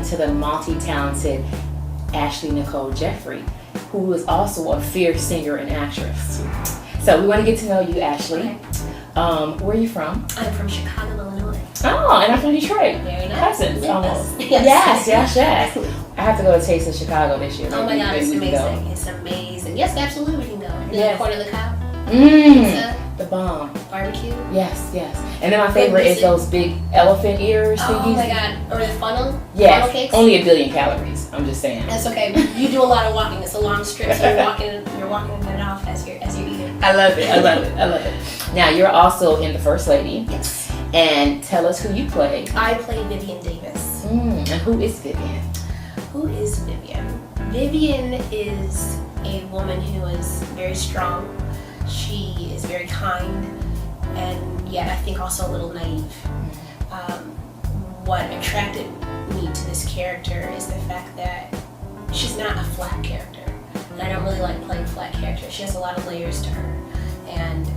talking to the multi-talented Ashley Nicole Jeffery, who is also a fierce singer and actress. So we want to get to know you, Ashley. Okay. Where are you from? I'm from Chicago, Illinois. Oh, and I'm from Detroit. Very nice. Cousins, almost. Yes. Yes. I have to go to Taste of Chicago this year. Oh my God, it's Maybe we can go. amazing. It's amazing. Yes, absolutely, we can go. And Yes. then corn on the cob, Mmm. The bomb. barbecue. Yes. And then my favorite is those big elephant ears thingies. Oh my God. Or the funnel. Yes. Funnel cakes. Only 1 billion calories. I'm just saying. That's okay. You do a lot of walking. It's a long strip, so you're walking it off as you're eating. I love it. Now you're also in The First Lady. Yes. And tell us who you play. I play Vivian Davis. And who is Vivian? Who is Vivian? Vivian is a woman who is very strong. She is very kind, and yet I think also a little naive. What attracted me to this character is the fact that she's not a flat character. And I don't really like playing flat characters. She has a lot of layers to her. And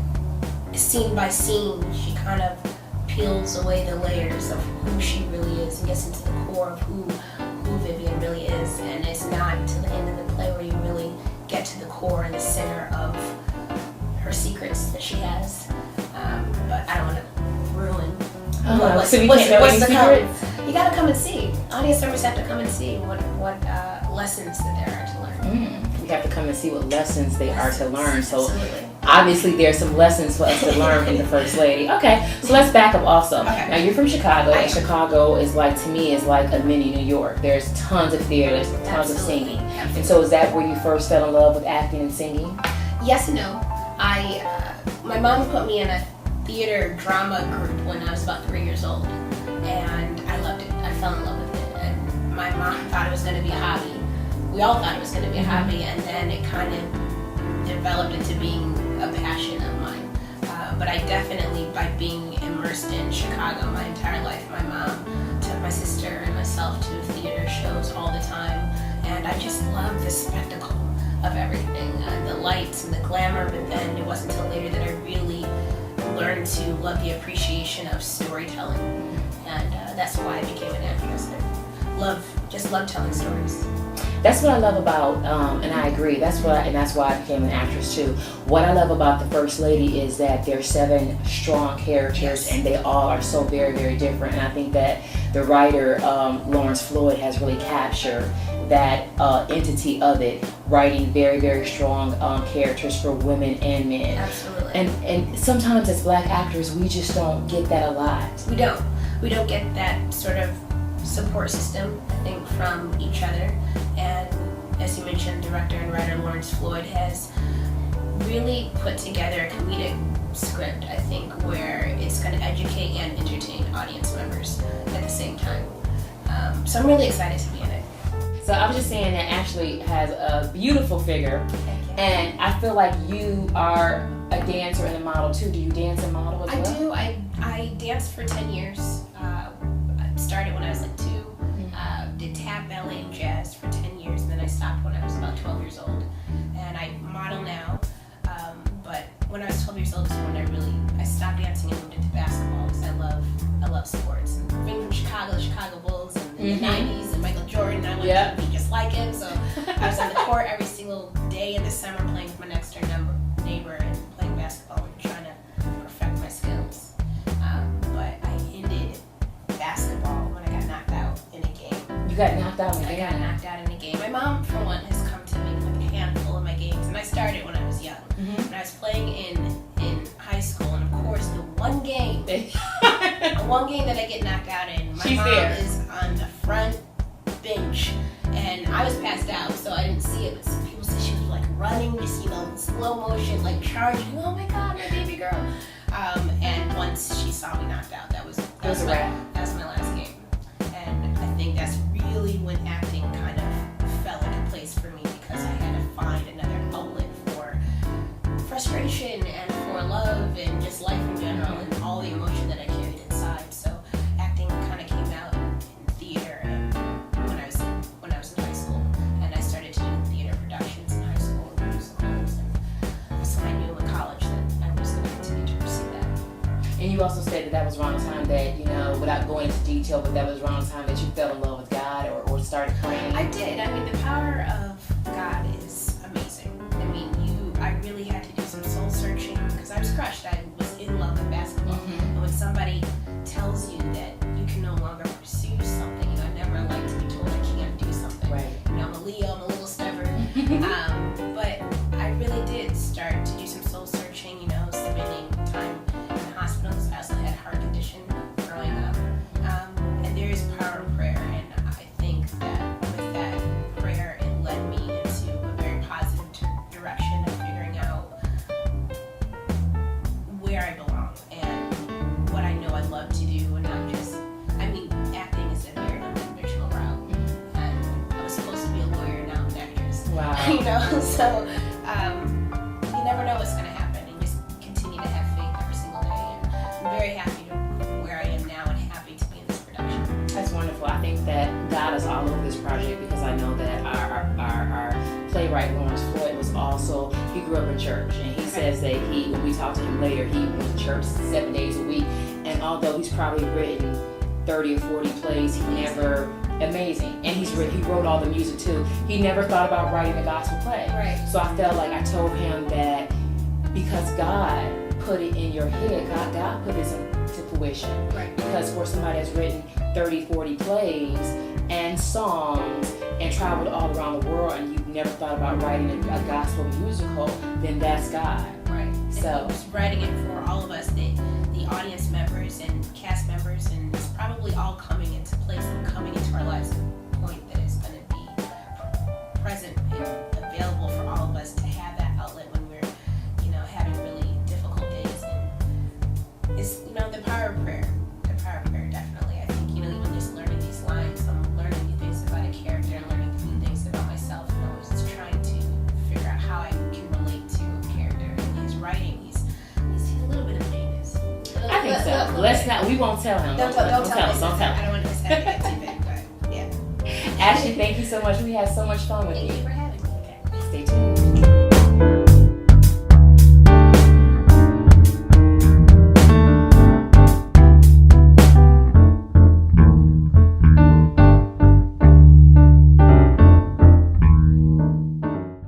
scene by scene, she kind of peels away the layers of who she really is and gets into the core of who Vivian really is. And it's not until the end of the play where you really get to the core and the center of her secrets that she has. But I don't want to ruin what's so we can't know any to secrets? come. You gotta come and see. Audience members have to come and see what lessons that there are to learn. You have to come and see what lessons they are to learn. So Absolutely. obviously there's some lessons for us to learn in The First Lady. Okay, so let's back up also. Okay. Now you're from Chicago, I and am. Chicago is like, to me, is like a mini New York. There's tons of theater, there's tons of Absolutely. singing. Absolutely. And so is that where you first fell in love with acting and singing? Yes and no. My mom put me in a theater drama group when I was about 3 years old, and I loved it. I fell in love with it, and my mom thought it was going to be a hobby. We all thought it was going to be a hobby, and then it kind of developed into being a passion of mine. But I definitely, by being immersed in Chicago my entire life, my mom took my sister and myself to theater shows all the time, and I just love the spectacle of everything, the lights and the glamour. But then it wasn't until later that I really learned to love the appreciation of storytelling, and that's why I became an actress. I just love telling stories. That's what I love about, and I agree. That's why I became an actress too. What I love about The First Lady is that there's 7 strong characters, Yes. and they all are so very, very different. And I think that the writer Lawrence Floyd has really captured that entity of it, writing very, very strong characters for women and men. Absolutely. And sometimes as Black actors, we just don't get that a lot. We don't get that sort of support system, I think, from each other. And as you mentioned, director and writer Lawrence Floyd has really put together a comedic script, I think, where it's going to educate and entertain audience members at the same time. So I'm really excited to be in it. So I was just saying that Ashley has a beautiful figure, Thank you. and I feel like you are a dancer and a model too. Do you dance and model as well? I do. I danced for 10 years. I started when I was like 2. Did tap, ballet, and jazz for 10 years, and then I stopped when I was about 12 years old. And I model now, but when I was 12 years old is when I stopped dancing and moved into basketball because I love sports. And being from Chicago, the Chicago Bulls, and in the 90s, and Michael Jordan, I wanted to be just like him. So I was on the court every single day in the summer playing with my next door neighbor and playing basketball and trying to perfect my skills. But I ended basketball when I got knocked out in a game. You got knocked out in a I game? got knocked out in a game. My mom, for one, has come to make like a handful of my games, and I started when I was young. And I was playing in high school, and of course, the one game that I get knocked out in, my mom is on the front bench, and I was passed out, so I didn't see it. But some people said she was like running, just slow motion, like charging. Oh my God, my baby girl! And once she saw me knocked out, that was a wrap. That was my last game. And I think that's really when acting kind of fell into place for me, because I had to find another outlet for frustration and for love and just life in general and all the emotion that I carried inside. So acting kind of came out in theater when I was in high school, and I started to do theater productions in high school and musicals, and so I knew in college that I was going to continue to pursue that. And you also said that was around the time that, without going into detail, but that was around the time that you fell in love with God, or started praying? I did. I mean, the power of God is amazing. I mean, I really had to do some soul searching because I was crushed. I was in love with basketball. And when somebody tells you that you can no longer pursue something, I never like to be told I can't do something. Right. I'm a Leo, I'm a little stubborn. But I really did start to do some soul searching, spending time in hospitals. I also had a heart condition growing up. And there is power in prayer, and I think that with that prayer, it led me into a very positive direction of figuring out where I belong and what I know I love to do, and not just, acting is a very unconventional route. And I was supposed to be a lawyer, now I'm an actress. Wow. So you never know what's going to happen, and just continue to have faith every single day. And I'm very happy to where I am now and happy to be in this production. That's wonderful. I think that God is all over this project because I know that our playwright Lawrence Floyd he grew up in church, and he says that when we talk to him later, he went to church 7 days a week, and although he's probably written 30 or 40 plays, and he wrote all the music too. He never thought about writing a gospel play. Right. So I felt like I told him that because God put it in your head, God put this into fruition. Right. Because for somebody that's written 30, 40 plays and songs and traveled all around the world, and you've never thought about writing a gospel musical, then that's God. Right. So and he was writing it for all of us, the audience members and cast members, and it's probably all coming into place and coming into our lives at a point that is going to be present and available for all of us to have that outlet when we're, having really difficult days. And it's, the power of prayer. The power of prayer, definitely. I think, even just learning these lines, I'm learning new things about a character and learning new things about myself. And I was just trying to figure out how I can relate to a character. And his writing, he's a little bit of a genius. I think so. Let's not. We won't tell him. Don't tell him. Don't tell I him. don't want this to get too big, but yeah. Ashley, thank you so much. We had so much fun with Thank you. you for